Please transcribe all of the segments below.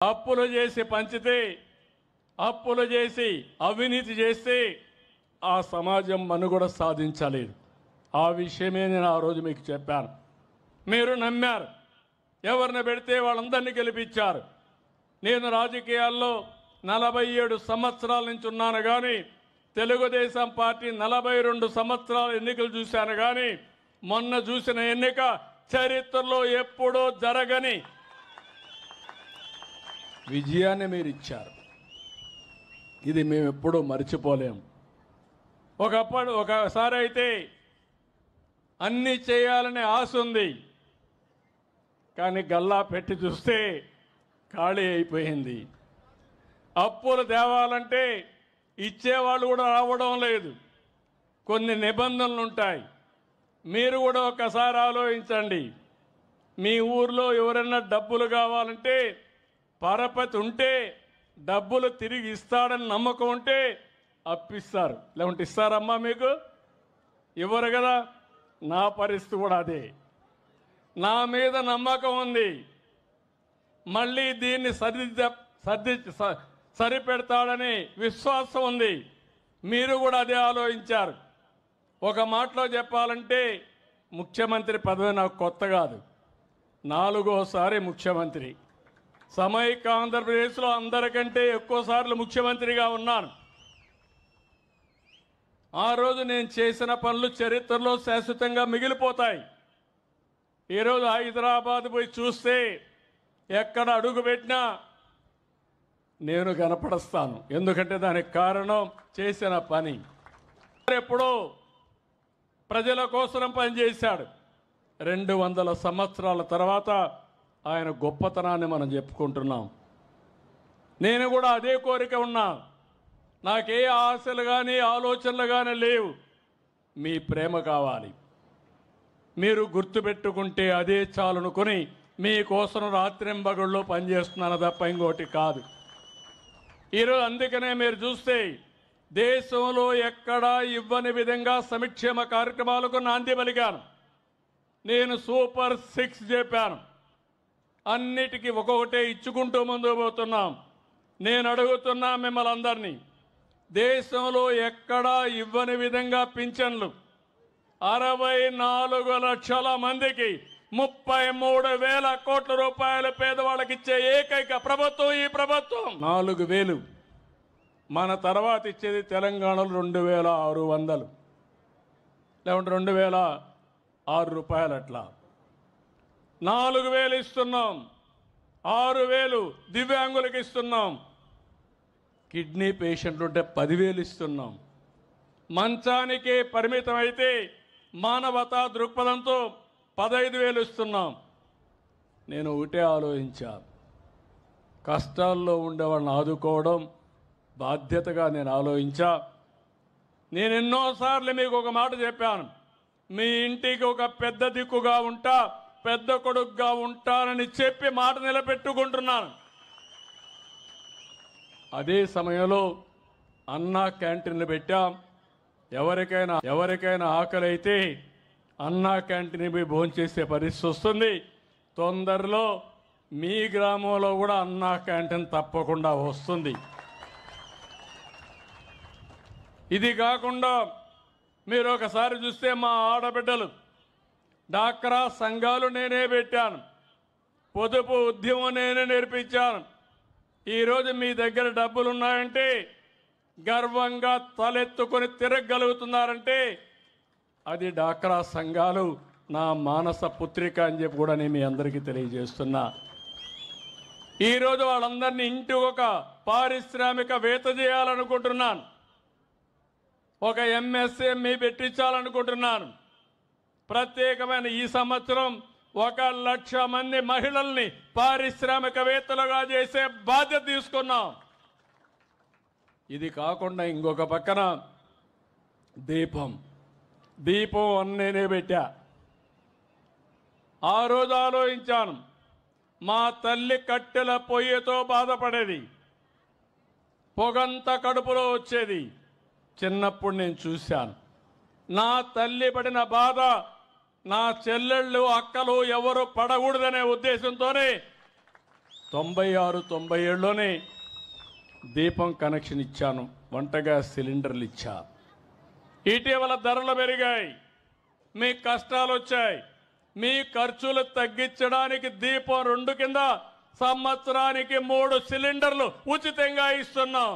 అప్పులు చేసి పంచితే, అప్పులు చేసి అవినీతి చేస్తే ఆ సమాజం మనుగడ సాధించలేదు. ఆ విషయమే నేను ఆ రోజు మీకు చెప్పాను. మీరు నమ్మారు. ఎవరిని పెడితే వాళ్ళందరినీ గెలిపించారు. నేను రాజకీయాల్లో 47 సంవత్సరాల నుంచి ఉన్నాను కానీ తెలుగుదేశం పార్టీ 42 సంవత్సరాల ఎన్నికలు చూశాను కానీ మొన్న చూసిన ఎన్నిక చరిత్రలో ఎప్పుడూ జరగని విజయాన్ని మీరు ఇచ్చారు. ఇది మేము ఎప్పుడూ మర్చిపోలేము. ఒకసారి అయితే అన్నీ చేయాలనే ఆశ ఉంది, కానీ గల్లా పెట్టి చూస్తే ఖాళీ అయిపోయింది. అప్పులు తేవాలంటే ఇచ్చేవాళ్ళు కూడా రావడం లేదు. కొన్ని నిబంధనలు ఉంటాయి. మీరు కూడా ఒకసారి ఆలోచించండి. మీ ఊర్లో ఎవరైనా డబ్బులు కావాలంటే పరపతి ఉంటే, డబ్బులు తిరిగి ఇస్తాడని నమ్మకం ఉంటే అప్పిస్తారు. లేకుంటే ఇస్తారమ్మా? మీకు ఇవ్వరు కదా. నా పరిస్థితి కూడా అదే. నా మీద నమ్మకం ఉంది. మళ్ళీ దీన్ని సరిపెడతాడని విశ్వాసం ఉంది. మీరు కూడా అదే ఆలోచించారు. ఒక మాటలో చెప్పాలంటే ముఖ్యమంత్రి పదవి నాకు కొత్త కాదు. 4వసారి ముఖ్యమంత్రి. సమైక్య ఆంధ్రప్రదేశ్లో అందరికంటే ఎక్కువ సార్లు ముఖ్యమంత్రిగా ఉన్నాను. ఆ రోజు నేను చేసిన పనులు చరిత్రలో శాశ్వతంగా మిగిలిపోతాయి. ఈరోజు హైదరాబాద్ పోయి చూస్తే ఎక్కడ అడుగు పెట్టినా నేను కనపడస్తాను. ఎందుకంటే దానికి కారణం చేసిన పని. ఎప్పుడో ప్రజల కోసం పనిచేశాడు. 200 సంవత్సరాల తర్వాత ఆయన గొప్పతనాన్ని మనం చెప్పుకుంటున్నాం. నేను కూడా అదే కోరిక ఉన్నా. నాకే ఆశలు కానీ ఆలోచనలు కానీ లేవు. మీ ప్రేమ కావాలి. మీరు గుర్తుపెట్టుకుంటే అదే చాలనుకొని మీకోసం రాత్రింబగళ్ళు పనిచేస్తున్నాను తప్ప ఇంకోటి కాదు. ఈరోజు అందుకనే మీరు చూస్తే దేశంలో ఎక్కడా ఇవ్వని విధంగా సంక్షేమ కార్యక్రమాలకు నాంది పలికాను. నేను సూపర్ 6 చెప్పాను. అన్నిటికీ ఒక్కొక్కటే ఇచ్చుకుంటూ ముందుకు పోతున్నాం. నేను అడుగుతున్నా మిమ్మల్ని అందరినీ, దేశంలో ఎక్కడా ఇవ్వని విధంగా పింఛన్లు 64 లక్షల మందికి 33,000 కోట్ల రూపాయలు పేదవాళ్ళకి ఇచ్చే ఏకైక ప్రభుత్వం ఈ ప్రభుత్వం. 4,000. మన తర్వాత ఇచ్చేది తెలంగాణలో 2,600 లేకుంటే 2,006 రూపాయలు. అట్లా 4,000 ఇస్తున్నాం. 6,000 దివ్యాంగులకు ఇస్తున్నాం. కిడ్నీ పేషెంట్లు ఉంటే 10,000 ఇస్తున్నాం. మంచానికే పరిమితం అయితే మానవతా దృక్పథంతో 15,000 ఇస్తున్నాం. నేను ఒకటే ఆలోచించా, కష్టాల్లో ఉండేవాళ్ళని ఆదుకోవడం బాధ్యతగా నేను ఆలోచించా. నేను ఎన్నోసార్లు మీకు ఒక మాట చెప్పాను. మీ ఇంటికి ఒక పెద్ద దిక్కుగా ఉంటా, పెద్ద కొడుకుగా ఉంటానని చెప్పి మాట నిలబెట్టుకుంటున్నాను. అదే సమయంలో అన్నా క్యాంటీన్లు పెట్టాం. ఎవరికైనా ఆకలి అయితే అన్నా క్యాంటీన్ పోయి భోంచేసే పరిస్థితి వస్తుంది. తొందరలో మీ గ్రామంలో కూడా అన్నా క్యాంటీన్ తప్పకుండా వస్తుంది. ఇది కాకుండా మీరు ఒకసారి చూస్తే మా ఆడబిడ్డలు డాక్రా సంఘాలు నేనే పెట్టాను. పొదుపు ఉద్యమం నేనే నేర్పించాను. ఈరోజు మీ దగ్గర డబ్బులు ఉన్నాయంటే గర్వంగా తలెత్తుకొని తిరగలుగుతున్నారంటే అది డాక్రా సంఘాలు నా మానస పుత్రిక అని చెప్పి కూడా నేను మీ అందరికీ తెలియజేస్తున్నా. ఈరోజు వాళ్ళందరినీ ఇంటి ఒక పారిశ్రామికవేత్త చేయాలనుకుంటున్నాను. ఒక ఎంఎస్ఎంఈ పెట్టించాలనుకుంటున్నాను. ప్రత్యేకమైన ఈ సంవత్సరం 1,00,000 మంది మహిళల్ని పారిశ్రామికవేత్తలుగా చేసే బాధ్యత తీసుకున్నాం. ఇది కాకుండా ఇంకొక పక్కన దీపం నేనే పెట్టా. ఆ రోజు ఆలోచించాను, మా తల్లి కట్టెల పొయ్యితో బాధపడేది, పొగంత కడుపులో వచ్చేది. చిన్నప్పుడు నేను చూశాను. నా తల్లి పడిన బాధ నా చెల్లెళ్ళు అక్కలు ఎవరు పడకూడదనే ఉద్దేశంతోనే 96, 97లోనే దీపం కనెక్షన్ ఇచ్చాను, వంట గ్యాస్ సిలిండర్లు ఇచ్చా. ఇటీవల ధరలు పెరిగాయి, మీ కష్టాలు వచ్చాయి, మీ ఖర్చులు తగ్గించడానికి దీపం 2 కింద సంవత్సరానికి 3 సిలిండర్లు ఉచితంగా ఇస్తున్నాం.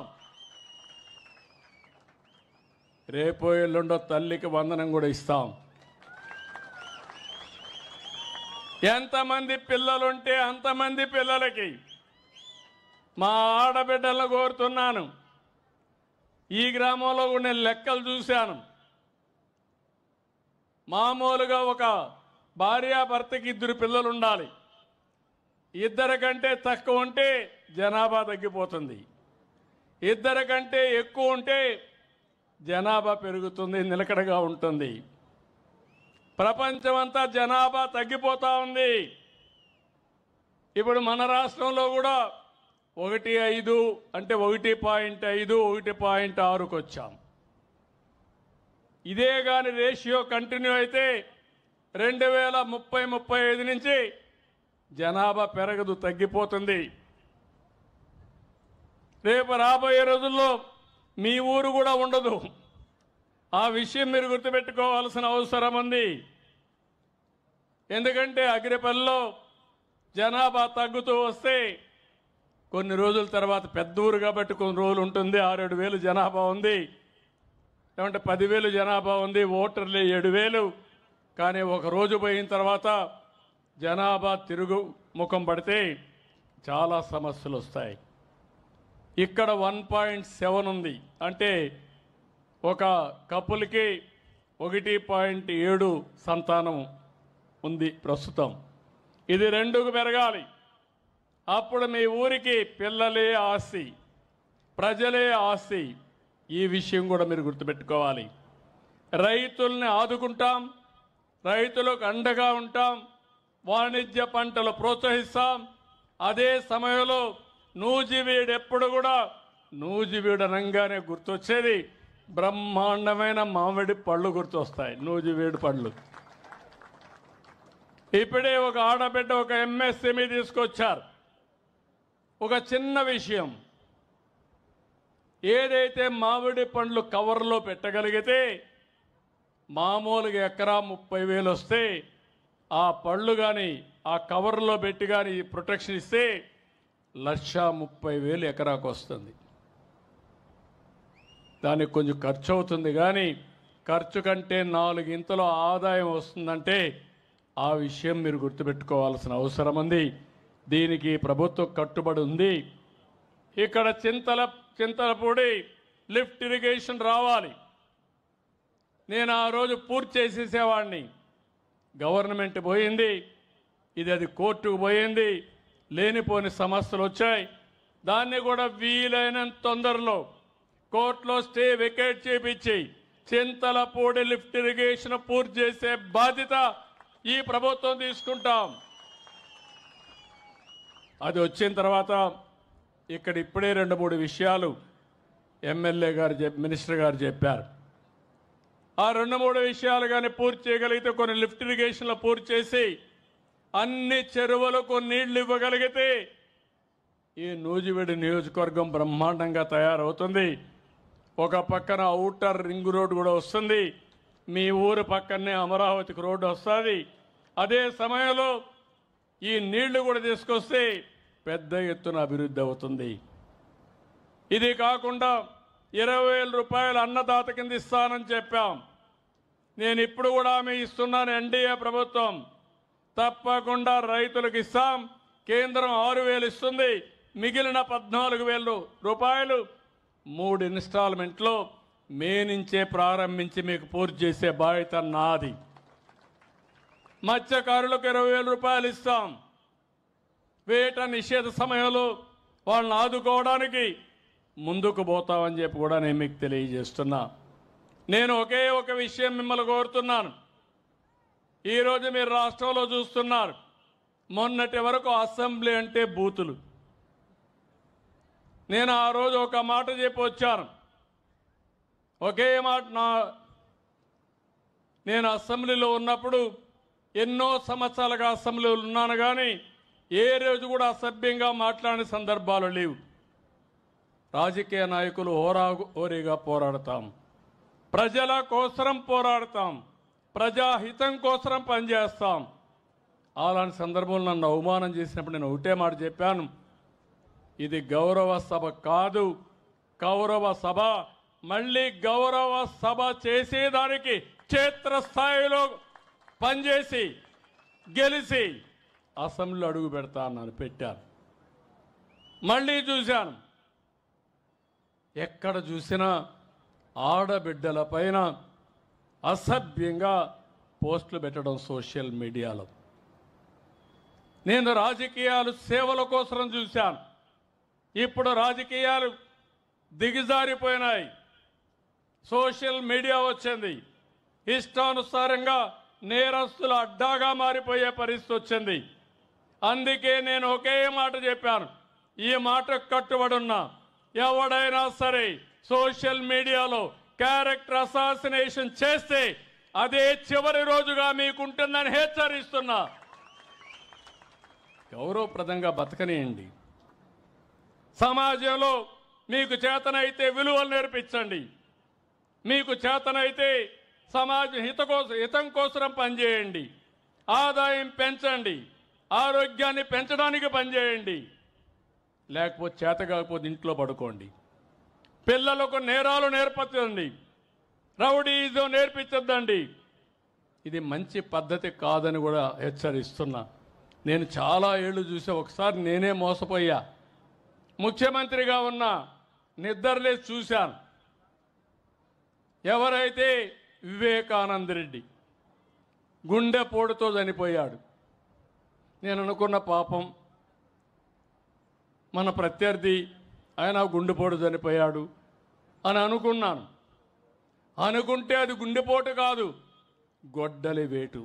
రేపు ఎల్లుండో తల్లికి వందనం కూడా ఇస్తాం. ఎంతమంది పిల్లలుంటే అంతమంది పిల్లలకి మా ఆడబిడ్డలను కోరుతున్నాను. ఈ గ్రామంలో కూడా నేను లెక్కలు చూశాను. మామూలుగా ఒక భార్యాభర్తకి 2 పిల్లలు ఉండాలి. 2 కంటే తక్కువ ఉంటే జనాభా తగ్గిపోతుంది, 2 కంటే ఎక్కువ ఉంటే జనాభా పెరుగుతుంది, నిలకడగా ఉంటుంది. ప్రపంచమంతా జనాభా తగ్గిపోతూ ఉంది. ఇప్పుడు మన రాష్ట్రంలో కూడా 1.5 అంటే 1.5, 1.6కు వచ్చాం. ఇదే కానీ రేషియో కంటిన్యూ అయితే 2030-35 నుంచి జనాభా పెరగదు, తగ్గిపోతుంది. రేపు రాబోయే రోజుల్లో మీ ఊరు కూడా ఉండదు. ఆ విషయం మీరు గుర్తుపెట్టుకోవాల్సిన అవసరం ఉంది. ఎందుకంటే అగ్రిపల్లిలో జనాభా తగ్గుతూ వస్తే కొన్ని రోజుల తర్వాత పెద్ద ఊరు కాబట్టి కొన్ని రోజులు ఉంటుంది, 6-7 వేలు జనాభా ఉంది, లేదంటే 10,000 జనాభా ఉంది, ఓటర్లు 7,000. కానీ ఒక రోజు పోయిన తర్వాత జనాభా తిరుగు ముఖం పడితే చాలా సమస్యలు వస్తాయి. ఇక్కడ 1.7 ఉంది, అంటే ఒక కపుల్కి 1.7 సంతానం ఉంది ప్రస్తుతం. ఇది 2కు పెరగాలి. అప్పుడు మీ ఊరికి పిల్లలే ఆస్తి, ప్రజలే ఆస్తి. ఈ విషయం కూడా మీరు గుర్తుపెట్టుకోవాలి. రైతుల్ని ఆదుకుంటాం, రైతులకు అండగా ఉంటాం, వాణిజ్య పంటలు ప్రోత్సహిస్తాం. అదే సమయంలో నూజివీడు ఎప్పుడు కూడా నూజివీడు అనగానే గుర్తొచ్చేది బ్రహ్మాండమైన మామిడి పళ్ళు గుర్తొస్తాయి, నూజివీడు పళ్ళు. ఇప్పుడే ఒక ఆడబిడ్డ ఒక ఎంఎస్ఎంఈ తీసుకొచ్చారు. ఒక చిన్న విషయం, ఏదైతే మామిడి పండ్లు కవర్లో పెట్టగలిగితే మామూలుగా ఎకరా 30,000 వస్తే ఆ పళ్ళు కానీ ఆ కవర్లో పెట్టి కానీ ప్రొటెక్షన్ ఇస్తే 1,30,000 ఎకరాకు వస్తుంది. దానికి కొంచెం ఖర్చు అవుతుంది, కానీ ఖర్చు కంటే 4 ఇంతలో ఆదాయం వస్తుందంటే ఆ విషయం మీరు గుర్తుపెట్టుకోవాల్సిన అవసరం ఉంది. దీనికి ప్రభుత్వం కట్టుబడి ఉంది. ఇక్కడ చింతలపూడి లిఫ్ట్ ఇరిగేషన్ రావాలి. నేను ఆ రోజు పూర్తి చేసేసేవాడిని. గవర్నమెంట్ పోయింది, అది కోర్టుకు పోయింది, లేనిపోని సమస్యలు వచ్చాయి. దాన్ని కూడా వీలైనంత తొందరలో కోర్టులో స్టే వెకేట్ చేపించి చింతలపూడి లిఫ్ట్ ఇరిగేషన్ పూర్తి చేసే బాధ్యత ఈ ప్రభుత్వం తీసుకుంటాం. అది వచ్చిన తర్వాత ఇక్కడ ఇప్పుడే 2-3 విషయాలు ఎమ్మెల్యే గారు మినిస్టర్ గారు చెప్పారు. ఆ 2-3 విషయాలు కానీ పూర్తి చేయగలిగితే, కొన్ని లిఫ్ట్ ఇరిగేషన్లో పూర్తి చేసి అన్ని చెరువులకు నీళ్లు ఇవ్వగలిగితే ఈ నూజివీడు నియోజకవర్గం బ్రహ్మాండంగా తయారవుతుంది. ఒక పక్కన ఔటర్ రింగ్ రోడ్ కూడా వస్తుంది, మీ ఊరు పక్కనే అమరావతికి రోడ్డు వస్తుంది. అదే సమయంలో ఈ నీళ్లు కూడా తీసుకొస్తే పెద్ద ఎత్తున అభివృద్ధి అవుతుంది. ఇది కాకుండా 20,000 రూపాయలు అన్నదాత కింద ఇస్తానని చెప్పాం. నేను ఇప్పుడు కూడా హామీ ఇస్తున్నాను, ఎన్డీఏ ప్రభుత్వం తప్పకుండా రైతులకు ఇస్తాం. కేంద్రం 6,000 ఇస్తుంది, మిగిలిన 14,000 రూపాయలు 3 ఇన్స్టాల్మెంట్లో మే నుంచే ప్రారంభించి మీకు పూర్తి చేసే బాధ్యత నాది. మత్స్యకారులకు 20,000 రూపాయలు ఇస్తాం. వేట నిషేధ సమయంలో వాళ్ళని ఆదుకోవడానికి ముందుకు పోతామని చెప్పి కూడా నేను మీకు తెలియజేస్తున్నా. నేను ఒకే ఒక విషయం మిమ్మల్ని కోరుతున్నాను. ఈరోజు మీరు రాష్ట్రంలో చూస్తున్నారు, మొన్నటి వరకు అసెంబ్లీ అంటే బూతులు. నేను ఆ రోజు ఒక మాట చెప్పి వచ్చాను, ఒకే మాట. నేను అసెంబ్లీలో ఉన్నప్పుడు ఎన్నో సంవత్సరాలుగా అసెంబ్లీలో ఉన్నాను, కానీ ఏ రోజు కూడా అసభ్యంగా మాట్లాడిన సందర్భాలు లేవు. రాజకీయ నాయకులు హోరాహోరీగా పోరాడతాం, ప్రజల కోసరం పోరాడతాం, ప్రజాహితం కోసరం పనిచేస్తాం. అలాంటి సందర్భంలో నన్ను అవమానం చేసినప్పుడు నేను ఒకటే మాట చెప్పాను, ఇది గౌరవ సభ కాదు, కౌరవ సభ. మళ్ళీ గౌరవ సభ చేసేదానికి క్షేత్రస్థాయిలో పనిచేసి గెలిచి అసెంబ్లీలో అడుగు పెడతా అన్నాను, పెట్టాను. మళ్ళీ చూశాను, ఎక్కడ చూసినా ఆడబిడ్డల పైన అసభ్యంగా పోస్టులు పెట్టడం సోషల్ మీడియాలో. నేను రాజకీయాలు సేవల కోసం చూశాను, ఇప్పుడు రాజకీయాలు దిగజారిపోయినాయి. సోషల్ మీడియా వచ్చింది, ఇష్టానుసారంగా నేరస్తుల అడ్డాగా మారిపోయే పరిస్థితి వచ్చింది. అందుకే నేను ఒకే మాట చెప్పాను, ఈ మాటకు కట్టుబడి ఉన్నా. ఎవడైనా సరే సోషల్ మీడియాలో క్యారెక్టర్ అసాసినేషన్ చేస్తే అదే చివరి రోజుగా మీకుంటుందని హెచ్చరిస్తున్నా. గౌరవప్రదంగా బతకనియండి. సమాజంలో మీకు చేతనైతే విలువలు నేర్పించండి, మీకు చేతనైతే సమాజ హితం కోసం పనిచేయండి, ఆదాయం పెంచండి, ఆరోగ్యాన్ని పెంచడానికి పనిచేయండి. లేకపోతే చేత కాకపోతే ఇంట్లో పడుకోండి. పిల్లలకు నేరాలు నేర్పించండి, రౌడీజం నేర్పించద్దండి. ఇది మంచి పద్ధతి కాదని కూడా హెచ్చరిస్తున్నా. నేను చాలా ఏళ్ళు చూసా, ఒకసారి నేనే మోసపోయా. ముఖ్యమంత్రిగా ఉన్న నిద్రలేసి చూశాను. ఎవరైతే వివేకానంద రెడ్డి గుండెపోటుతో చనిపోయాడు, నేను అనుకున్న పాపం మన ప్రత్యర్థి ఆయన గుండెపోటు చనిపోయాడు అని అనుకున్నాను. అనుకుంటే అది గుండెపోటు కాదు, గొడ్డలి వేటు.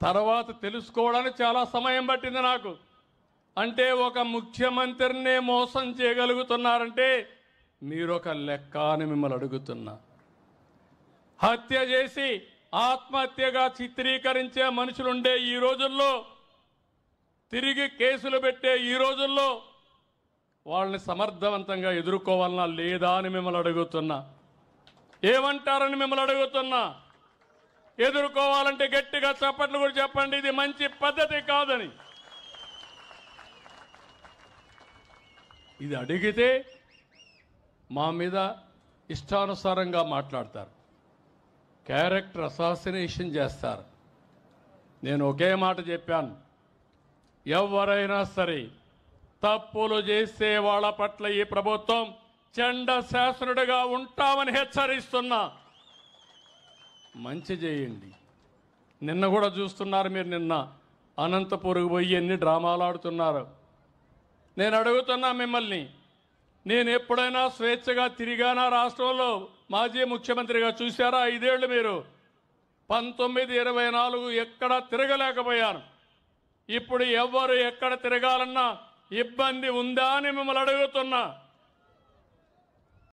తర్వాత తెలుసుకోవడానికి చాలా సమయం పట్టింది నాకు. అంటే ఒక ముఖ్యమంత్రినే మోసం చేయగలుగుతున్నారంటే మీరొక లెక్క అని మిమ్మల్ని అడుగుతున్నా. హత్య చేసి ఆత్మహత్యగా చిత్రీకరించే మనుషులుండే ఈ రోజుల్లో, తిరిగి కేసులు పెట్టే ఈ రోజుల్లో వాళ్ళని సమర్థవంతంగా ఎదుర్కోవాలన్నా లేదా అని మిమ్మల్ని అడుగుతున్నా. ఏమంటారని మిమ్మల్ని అడుగుతున్నా. ఎదుర్కోవాలంటే గట్టిగా చప్పట్లు కూడా చెప్పండి, ఇది మంచి పద్ధతి కాదని. ఇది అడిగితే మా మీద ఇష్టానుసారంగా మాట్లాడతారు, క్యారెక్టర్ అసాసినేషన్ చేస్తారు. నేను ఒకే మాట చెప్పాను, ఎవరైనా సరే తప్పులు చేసే వాళ్ళ పట్ల ఈ ప్రభుత్వం చండ శాసనుడిగా ఉంటామని హెచ్చరిస్తున్నా. మంచి చేయండి. నిన్న కూడా చూస్తున్నారు మీరు, నిన్న అనంతపురం పోయి ఎన్ని డ్రామాలు ఆడుతున్నారు. నేను అడుగుతున్నా మిమ్మల్ని, నేను ఎప్పుడైనా స్వేచ్ఛగా తిరిగానా రాష్ట్రంలో? మాజీ ముఖ్యమంత్రిగా చూశారా 5 ఏళ్ళు మీరు? 19, 24 ఎక్కడ తిరగలేకపోయాను. ఇప్పుడు ఎవరు ఎక్కడ తిరగాలన్నా ఇబ్బంది ఉందా అని మిమ్మల్ని అడుగుతున్నా.